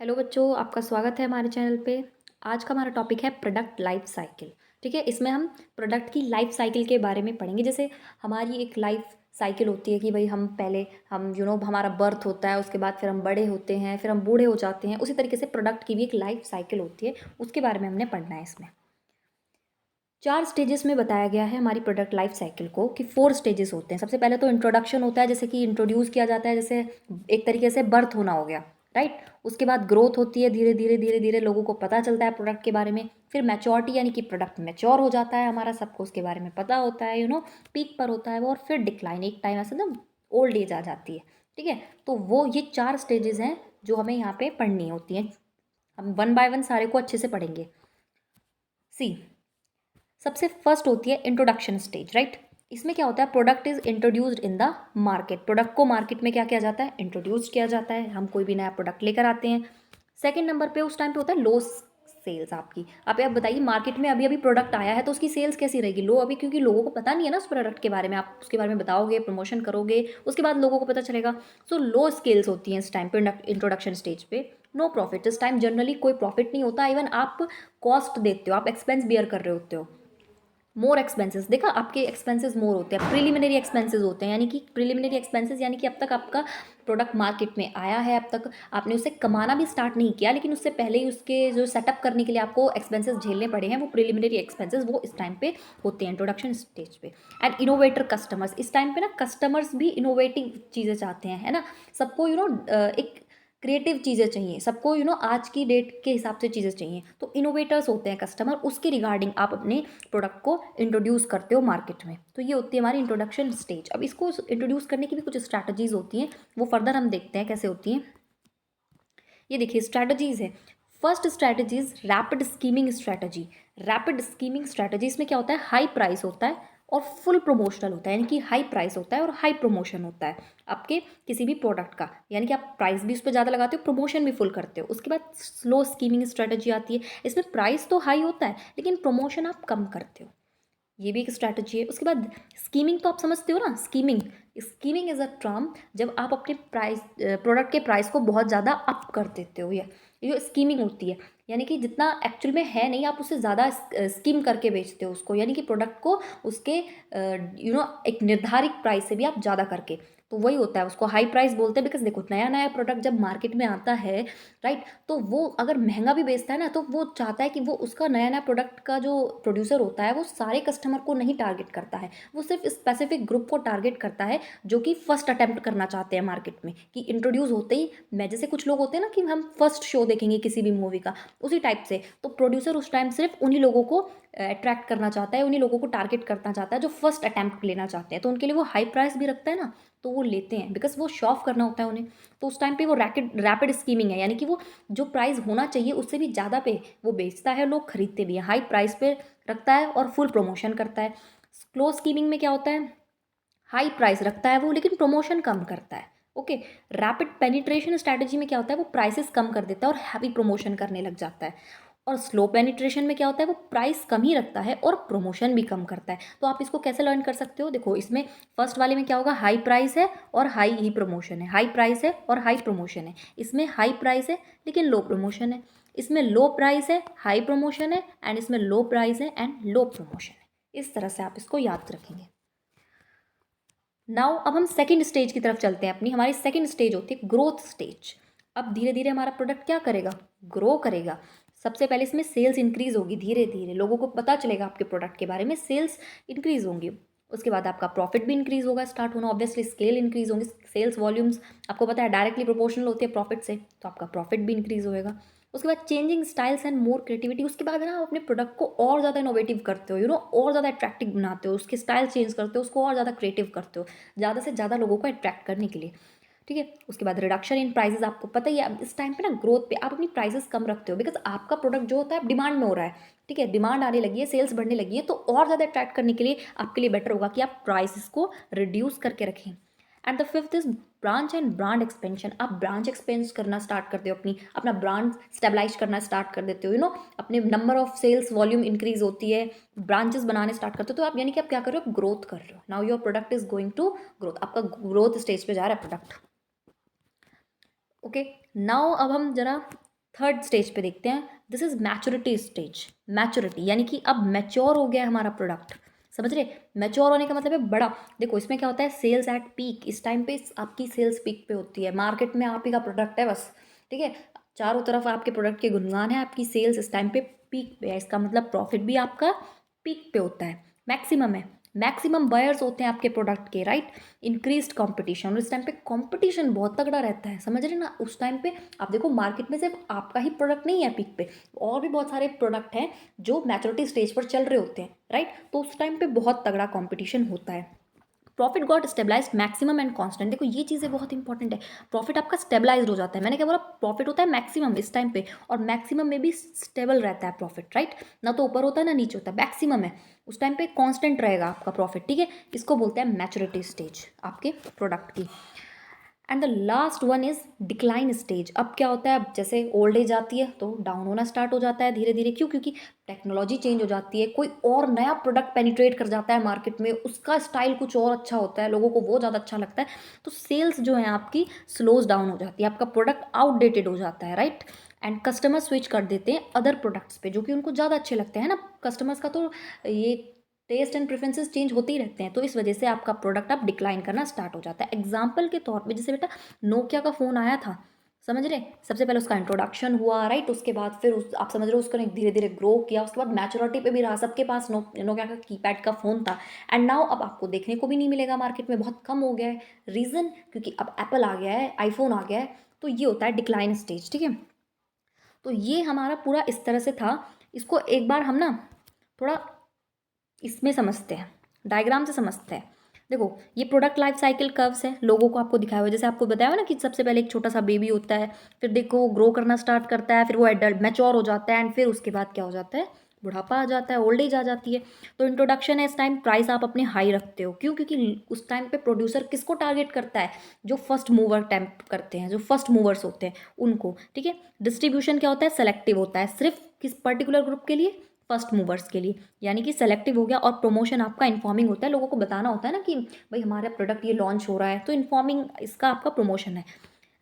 Hello बच्चों, आपका स्वागत है हमारे चैनल पे। आज का हमारा टॉपिक है प्रोडक्ट लाइफ साइकिल। ठीक है, इसमें हम प्रोडक्ट की लाइफ साइकिल के बारे में पढ़ेंगे। जैसे हमारी एक लाइफ साइकिल होती है कि भाई हम पहले हम हमारा बर्थ होता है, उसके बाद फिर हम बड़े होते हैं, फिर हम बूढ़े हो जाते हैं। उसी तरीके से प्रोडक्ट की भी एक लाइफ साइकिल होती है, उसके बारे में हमने पढ़ना है। इसमें 4 स्टेजेस में बताया गया है हमारी प्रोडक्ट लाइफ साइकिल को कि 4 स्टेजेस होते हैं। सबसे पहले तो इंट्रोडक्शन होता है, जैसे कि इंट्रोड्यूस किया जाता है, जैसे एक तरीके से बर्थ होना हो गया, राइट। उसके बाद ग्रोथ होती है, धीरे धीरे धीरे धीरे लोगों को पता चलता है प्रोडक्ट के बारे में। फिर मैच्योरिटी यानी कि प्रोडक्ट मैच्योर हो जाता है हमारा, सबको उसके बारे में पता होता है, पीक पर होता है वो। और फिर डिक्लाइन, एक टाइम ऐसे ना ओल्ड एज आ जाती है। ठीक है, तो वो ये 4 स्टेजेस हैं जो हमें यहाँ पे पढ़नी होती हैं। हम वन बाय वन सारे को अच्छे से पढ़ेंगे। सी, सबसे फर्स्ट होती है इंट्रोडक्शन स्टेज, राइट। इसमें क्या होता है, product is introduced in the market. Product को मार्केट में क्या किया जाता है, इंट्रोड्यूस किया जाता है। हम कोई भी नया प्रोडक्ट लेकर आते हैं। सेकंड नंबर पे उस टाइम पे होता है लो सेल्स आपकी। आप बताइए, मार्केट में अभी अभी प्रोडक्ट आया है तो उसकी सेल्स कैसी रहेगी, लो अभी, क्योंकि लोगों को पता नहीं है ना उस प्रोडक्ट के बारे में। आप उसके बारे में बताओगे, प्रमोशन करोगे, उसके बाद लोगों को पता चलेगा। सो लो स्केल्स होती हैं इस टाइम पे, इंट्रोडक्शन स्टेज पे। नो प्रॉफिट, इस टाइम जनरली कोई प्रॉफिट नहीं होता। इवन आप कॉस्ट देते हो, आप एक्सपेंस बियर कर रहे होते हो। मोर एक्सपेंसेस, देखा, आपके एक्सपेंसेस मोर होते हैं। प्रिलिमिनरी एक्सपेंसेस होते हैं, यानी कि प्रिलिमिनरी एक्सपेंसेस यानी कि अब तक आपका प्रोडक्ट मार्केट में आया है, अब तक आपने उसे कमाना भी स्टार्ट नहीं किया, लेकिन उससे पहले ही उसके जो सेटअप करने के लिए आपको एक्सपेंसेस झेलने पड़े हैं, वो प्रिलिमिनरी एक्सपेंसेस वो इस टाइम पे होते हैं इंट्रोडक्शन स्टेज पे। एंड इनोवेटर कस्टमर्स, इस टाइम पे ना कस्टमर्स भी इनोवेटिव चीज़ें चाहते हैं, है ना। सबको एक क्रिएटिव चीज़ें चाहिए, सबको आज की डेट के हिसाब से चीज़ें चाहिए। तो इनोवेटर्स होते हैं कस्टमर, उसके रिगार्डिंग आप अपने प्रोडक्ट को इंट्रोड्यूस करते हो मार्केट में। तो ये होती है हमारी इंट्रोडक्शन स्टेज। अब इसको इंट्रोड्यूस करने की भी कुछ स्ट्रैटेजीज होती हैं, वो फर्दर हम देखते हैं कैसे होती हैं। ये देखिए स्ट्रैटेजीज है। First strategies rapid skimming strategy. Rapid skimming strategy, इसमें क्या होता है, हाई प्राइस होता है और फुल प्रमोशनल होता है। यानी कि हाई प्राइस होता है और हाई प्रमोशन होता है आपके किसी भी प्रोडक्ट का। यानी कि आप प्राइस भी उस पर ज़्यादा लगाते हो, प्रमोशन भी फुल करते हो। उसके बाद स्लो स्कीमिंग स्ट्रैटेजी आती है। इसमें प्राइस तो हाई होता है लेकिन प्रमोशन आप कम करते हो, ये भी एक स्ट्रैटेजी है। उसके बाद स्कीमिंग तो आप समझते हो ना, skimming. Skimming is a term जब आप अपने प्राइस, प्रोडक्ट के प्राइस को बहुत ज़्यादा अप कर देते हो, ये स्कीमिंग होती है। यानी कि जितना एक्चुअल में है नहीं, आप उससे ज़्यादा स्कीम करके बेचते हो उसको, यानी कि प्रोडक्ट को उसके एक निर्धारित प्राइस से भी आप ज़्यादा करके। तो वही होता है, उसको हाई प्राइस बोलते हैं। बिकॉज देखो, नया नया प्रोडक्ट जब मार्केट में आता है, राइट, तो वो अगर महंगा भी बेचता है ना, तो वो चाहता है कि वो उसका नया नया प्रोडक्ट का जो प्रोड्यूसर होता है वो सारे कस्टमर को नहीं टारगेट करता है, वो सिर्फ स्पेसिफिक ग्रुप को टारगेट करता है जो कि फर्स्ट अटेम्प्ट करना चाहते हैं मार्केट में। कि इंट्रोड्यूस होते ही, मैं जैसे कुछ लोग होते हैं ना कि हम फर्स्ट शो देखेंगे किसी भी मूवी का, उसी टाइप से। तो प्रोड्यूसर उस टाइम सिर्फ उन्हीं लोगों को अट्रैक्ट करना चाहता है, उन्हीं लोगों को टारगेट करना चाहता है जो फर्स्ट अटेम्प्ट लेना चाहते हैं। तो उनके लिए वो हाई प्राइस भी रखता है ना, तो वो लेते हैं बिकॉज वो शो ऑफ करना होता है उन्हें। तो उस टाइम पे वो रैपिड स्कीमिंग है, यानी कि वो जो प्राइस होना चाहिए उससे भी ज़्यादा पे वो बेचता है, लोग खरीदते भी हैं, हाई प्राइस पे रखता है और फुल प्रमोशन करता है। क्लोज स्कीमिंग में क्या होता है, हाई प्राइस रखता है वो लेकिन प्रमोशन कम करता है। ओके। रैपिड पेनिट्रेशन स्ट्रैटेजी में क्या होता है, वो प्राइसेस कम कर देता है और हैवी प्रमोशन करने लग जाता है। और स्लो पेनिट्रेशन में क्या होता है, वो प्राइस कम ही रखता है और प्रमोशन भी कम करता है। तो आप इसको कैसे लर्न कर सकते हो, देखो इसमें फर्स्ट वाले में क्या होगा, हाई प्राइस है और हाई ही प्रमोशन है, हाई प्राइस है और हाई प्रमोशन है। इसमें हाई प्राइस है लेकिन लो प्रमोशन है। इसमें लो प्राइस है, हाई प्रमोशन है, एंड इसमें लो प्राइस है एंड लो प्रमोशन है। इस तरह से आप इसको याद रखेंगे। नाउ अब हम सेकंड स्टेज की तरफ चलते हैं अपनी। हमारी सेकंड स्टेज होती है ग्रोथ स्टेज। अब धीरे धीरे हमारा प्रोडक्ट क्या करेगा, ग्रो करेगा। सबसे पहले इसमें सेल्स इंक्रीज होगी, धीरे धीरे लोगों को पता चलेगा आपके प्रोडक्ट के बारे में, सेल्स इंक्रीज होंगी। उसके बाद आपका प्रॉफिट भी इंक्रीज होगा, स्टार्ट होना, ऑब्वियसली स्केल इंक्रीज होंगे। सेल्स वॉल्यूम्स आपको पता है डायरेक्टली प्रोपोर्शनल होती है प्रॉफिट से, तो आपका प्रॉफिट भी इंक्रीज होएगा। उसके बाद changing styles and more creativity. उसके बाद है ना, आप अपने प्रोडक्ट को और ज़्यादा इनोवेटिव करते हो, और ज़्यादा अट्रैक्टिव बनाते हो, उसके स्टाइल चेंज करते हो, उसको और ज़्यादा क्रिएटिव करते हो, ज़्यादा से ज़्यादा लोगों को अट्रैक्ट करने के लिए। ठीक है। उसके बाद रिडक्शन इन प्राइसेस, आपको पता ही है अब इस टाइम पे ना ग्रोथ पे आप अपनी प्राइसेस कम रखते हो, बिकॉज आपका प्रोडक्ट जो होता है डिमांड में हो रहा है। ठीक है, डिमांड आने लगी है, सेल्स बढ़ने लगी है, तो और ज़्यादा अट्रैक्ट करने के लिए आपके लिए बेटर होगा कि आप प्राइसेस को रिड्यूस करके रखें। And the fifth is branch and brand expansion. आप ब्रांच एक्सपेंस करना स्टार्ट करते हो, अपना ब्रांड स्टेबलाइज करना स्टार्ट कर देते हो, अपने number of sales volume increase होती है, ब्रांचेस बनाने स्टार्ट करते हो। तो आप यानी कि आप क्या कर रहे हो, ग्रोथ कर रहे हो। Now your product is going to growth, आपका ग्रोथ स्टेज पे जा रहा है प्रोडक्ट। ओके। नाउ अब हम जरा थर्ड स्टेज पे देखते हैं, this is maturity stage. Maturity यानी कि अब मैच्योर हो गया है हमारा प्रोडक्ट, समझ रहे। मैच्योर होने का मतलब है बड़ा। देखो इसमें क्या होता है, सेल्स एट पीक, इस टाइम पे आपकी सेल्स पीक पे होती है, मार्केट में आप ही का प्रोडक्ट है बस, ठीक है, चारों तरफ आपके प्रोडक्ट के गुणगान है, आपकी सेल्स इस टाइम पे पीक पे है, इसका मतलब प्रॉफिट भी आपका पीक पे होता है, मैक्सिमम है, मैक्सिमम बायर्स होते हैं आपके प्रोडक्ट के, राइट। इंक्रीज्ड कंपटीशन, और इस टाइम पे कंपटीशन बहुत तगड़ा रहता है, समझ रहे ना। उस टाइम पे आप देखो मार्केट में सिर्फ आपका ही प्रोडक्ट नहीं है पीक पे, और भी बहुत सारे प्रोडक्ट हैं जो मैच्योरिटी स्टेज पर चल रहे होते हैं, राइट। तो उस टाइम पे बहुत तगड़ा कंपटीशन होता है। Profit got stabilise maximum and constant, देखो ये चीज़ें बहुत इंपॉर्टेंट है। प्रॉफिट आपका स्टेबलाइज हो जाता है, मैंने क्या बोला, प्रॉफिट होता है मैक्सिमम इस टाइम पे, और मैक्सिमम में भी स्टेबल रहता है प्रॉफिट, राइट। ना तो ऊपर होता है ना नीचे होता है, मैक्सिमम है उस टाइम पे, कांस्टेंट रहेगा आपका प्रॉफिट, ठीक है। इसको बोलते हैं मैच्योरिटी स्टेज आपके प्रोडक्ट की। And the last one is decline stage. अब क्या होता है, अब जैसे ओल्ड एज आती है तो डाउन होना स्टार्ट हो जाता है धीरे धीरे, क्यों, क्योंकि टेक्नोलॉजी चेंज हो जाती है, कोई और नया प्रोडक्ट पेनिट्रेट कर जाता है मार्केट में, उसका स्टाइल कुछ और अच्छा होता है, लोगों को वो ज़्यादा अच्छा लगता है, तो सेल्स जो है आपकी स्लोज डाउन हो जाती है, आपका प्रोडक्ट आउटडेटेड हो जाता है, राइट। एंड कस्टमर स्विच कर देते हैं अदर प्रोडक्ट्स पे जो कि उनको ज़्यादा अच्छे लगते हैं ना, कस्टमर्स का तो ये टेस्ट एंड प्रेफरेंसेस चेंज होते ही रहते हैं, तो इस वजह से आपका प्रोडक्ट अब डिक्लाइन करना स्टार्ट हो जाता है। एग्जाम्पल के तौर पे जैसे बेटा नोकिया का फ़ोन आया था, समझ रहे, सबसे पहले उसका इंट्रोडक्शन हुआ, राइट, उसके बाद फिर आप समझ रहे हो उसको धीरे धीरे ग्रो किया, उसके बाद मैच्योरिटी पे भी रहा, सबके पास नोकिया का कीपैड का फ़ोन था। एंड नाउ अब आपको देखने को भी नहीं मिलेगा मार्केट में, बहुत कम हो गया है। रीज़न, क्योंकि अब एप्पल आ गया है, आईफोन आ गया है, तो ये होता है डिक्लाइन स्टेज, ठीक है। तो ये हमारा पूरा इस तरह से था। इसको एक बार हम ना थोड़ा इसमें समझते हैं, डायग्राम से समझते हैं। देखो ये प्रोडक्ट लाइफ साइकिल कर्व्स है, लोगों को आपको दिखाया हुआ है, जैसे आपको बताया हुआ ना कि सबसे पहले एक छोटा सा बेबी होता है, फिर देखो वो ग्रो करना स्टार्ट करता है, फिर वो एडल्ट मैच्योर हो जाता है, एंड फिर उसके बाद क्या हो जाता है, बुढ़ापा आ जाता है, ओल्ड एज आ जाती है। तो इंट्रोडक्शन है, इस टाइम प्राइस आप अपने हाई रखते हो, क्यों, क्योंकि उस टाइम पे प्रोड्यूसर किसको टारगेट करता है, जो फर्स्ट मूवर टैम्प करते हैं, जो फर्स्ट मूवर्स होते हैं उनको, ठीक है। डिस्ट्रीब्यूशन क्या होता है, सेलेक्टिव होता है, सिर्फ किस पर्टिकुलर ग्रुप के लिए, फर्स्ट मूवर्स के लिए, यानी कि सेलेक्टिव हो गया। और प्रमोशन आपका इन्फॉर्मिंग होता है, लोगों को बताना होता है ना कि भाई हमारा प्रोडक्ट ये लॉन्च हो रहा है, तो इन्फॉर्मिंग इसका आपका प्रमोशन है।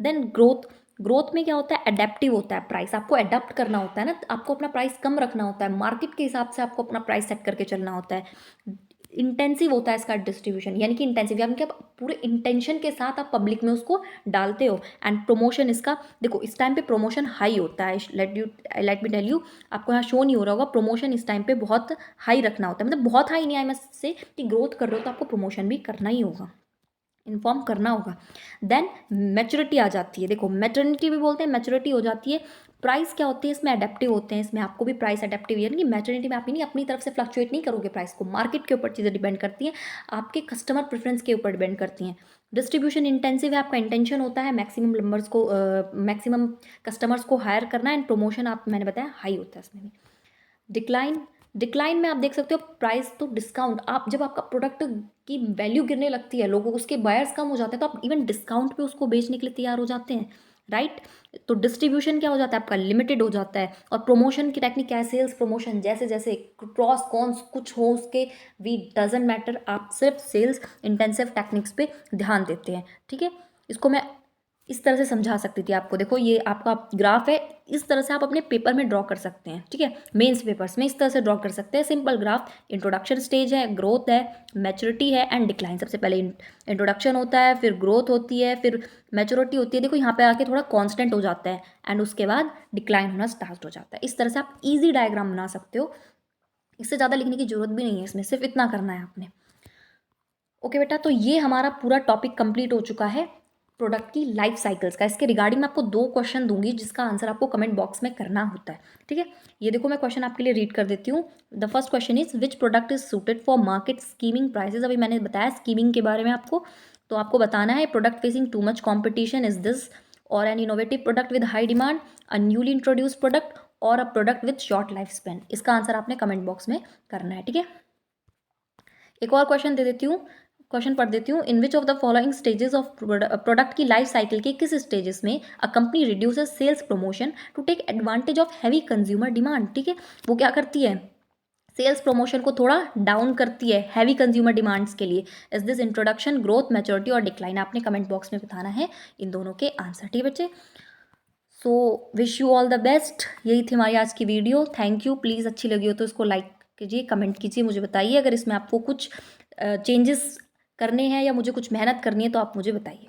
देन ग्रोथ, ग्रोथ में क्या होता है, अडेप्टिव होता है, प्राइस आपको अडेप्ट करना होता है ना, आपको अपना प्राइस कम रखना होता है, मार्केट के हिसाब से आपको अपना प्राइस सेट करके चलना होता है। इंटेंसिव होता है इसका डिस्ट्रीब्यूशन, यानी कि इंटेंसिव यानी कि आप पूरे इंटेंशन के साथ आप पब्लिक में उसको डालते हो। एंड प्रमोशन इसका, देखो इस टाइम पे प्रमोशन हाई होता है, लेट मी टेल यू, आपको यहाँ शो नहीं हो रहा होगा, प्रमोशन इस टाइम पे बहुत हाई रखना होता है, मतलब बहुत हाई नहीं, आई मैं से कि ग्रोथ कर रहे हो तो आपको प्रमोशन भी करना ही होगा, इन्फॉर्म करना होगा। देन मैच्योरिटी आ जाती है, देखो मैटर्निटी भी बोलते हैं, मैच्योरिटी हो जाती है। प्राइस क्या होती है इसमें, अडेप्टिव होते हैं, इसमें आपको भी प्राइस अडेप्टिव, यानी कि मैटर्निटी में आप ही नहीं अपनी तरफ से फ्लक्चुएट नहीं करोगे प्राइस को, मार्केट के ऊपर चीज़ें डिपेंड करती हैं, आपके कस्टमर प्रेफरेंस के ऊपर डिपेंड करती हैं। डिस्ट्रीब्यूशन इंटेंसिव है, आपका इंटेंशन होता है मैक्सिमम नंबर्स को, मैक्सिमम कस्टमर्स को हायर करना, एंड प्रमोशन आप मैंने बताया हाई होता है इसमें भी। डिक्लाइन, डिक्लाइन में आप देख सकते हो प्राइस तो डिस्काउंट, आप जब आपका प्रोडक्ट की वैल्यू गिरने लगती है, लोगों उसके बायर्स कम हो जाते हैं, तो आप इवन डिस्काउंट पे उसको बेचने के लिए तैयार हो जाते हैं, राइट। तो डिस्ट्रीब्यूशन क्या हो जाता है आपका, लिमिटेड हो जाता है। और प्रमोशन की टेक्निक क्या है, सेल्स प्रमोशन, जैसे जैसे क्रॉस कॉन्स कुछ हो उसके, वी डजेंट मैटर, आप सिर्फ सेल्स इंटेंसिव टेक्निक्स पे ध्यान देते हैं, ठीक है। इसको मैं इस तरह से समझा सकती थी आपको, देखो ये आपका ग्राफ है, इस तरह से आप अपने पेपर में ड्रॉ कर सकते हैं, ठीक है, मेंस पेपर्स में इस तरह से ड्रॉ कर सकते हैं, सिंपल ग्राफ। इंट्रोडक्शन स्टेज है, ग्रोथ है, मैच्योरिटी है, एंड डिक्लाइन। सबसे पहले इंट्रोडक्शन होता है, फिर ग्रोथ होती है, फिर मैच्योरिटी होती है, देखो यहाँ पे आके थोड़ा कांस्टेंट हो जाता है, एंड उसके बाद डिक्लाइन होना स्टार्ट हो जाता है। इस तरह से आप ईजी डायग्राम बना सकते हो, इससे ज़्यादा लिखने की जरूरत भी नहीं है, इसमें सिर्फ इतना करना है आपने। ओके बेटा, तो ये हमारा पूरा टॉपिक कंप्लीट हो चुका है प्रोडक्ट की लाइफ साइकिल्स का। इसके रिगार्डिंग मैं आपको 2 क्वेश्चन दूंगी जिसका आंसर आपको कमेंट बॉक्स में करना होता है, ठीक है। ये देखो मैं क्वेश्चन आपके लिए रीड कर देती हूँ। The first question is which product is suited for market skimming prices. अभी मैंने बताया स्कीमिंग के बारे में आपको, तो आपको बताना है product facing too much competition is this, और an innovative product with high demand, a newly introduce product, और a product with short life span. इसका आंसर आपने कमेंट बॉक्स में करना है, ठीक है। एक और क्वेश्चन दे देती हूँ, क्वेश्चन पढ़ देती हूँ। In which of the following stages of product की लाइफ साइकिल के किस स्टेजेस में a company reduces sales promotion to take advantage of heavy consumer demand, ठीक है। वो क्या करती है, सेल्स प्रमोशन को थोड़ा डाउन करती है हैवी कंज्यूमर डिमांड्स के लिए। Is this introduction, growth, maturity और डिक्लाइन। आपने कमेंट बॉक्स में बताना है इन दोनों के आंसर, ठीक है बच्चे। So wish you all the best. यही थी हमारी आज की वीडियो। Thank you. प्लीज़ अच्छी लगी हो तो इसको लाइक कीजिए, कमेंट कीजिए, मुझे बताइए अगर इसमें आपको कुछ चेंजेस करने हैं या मुझे कुछ मेहनत करनी है तो आप मुझे बताइए।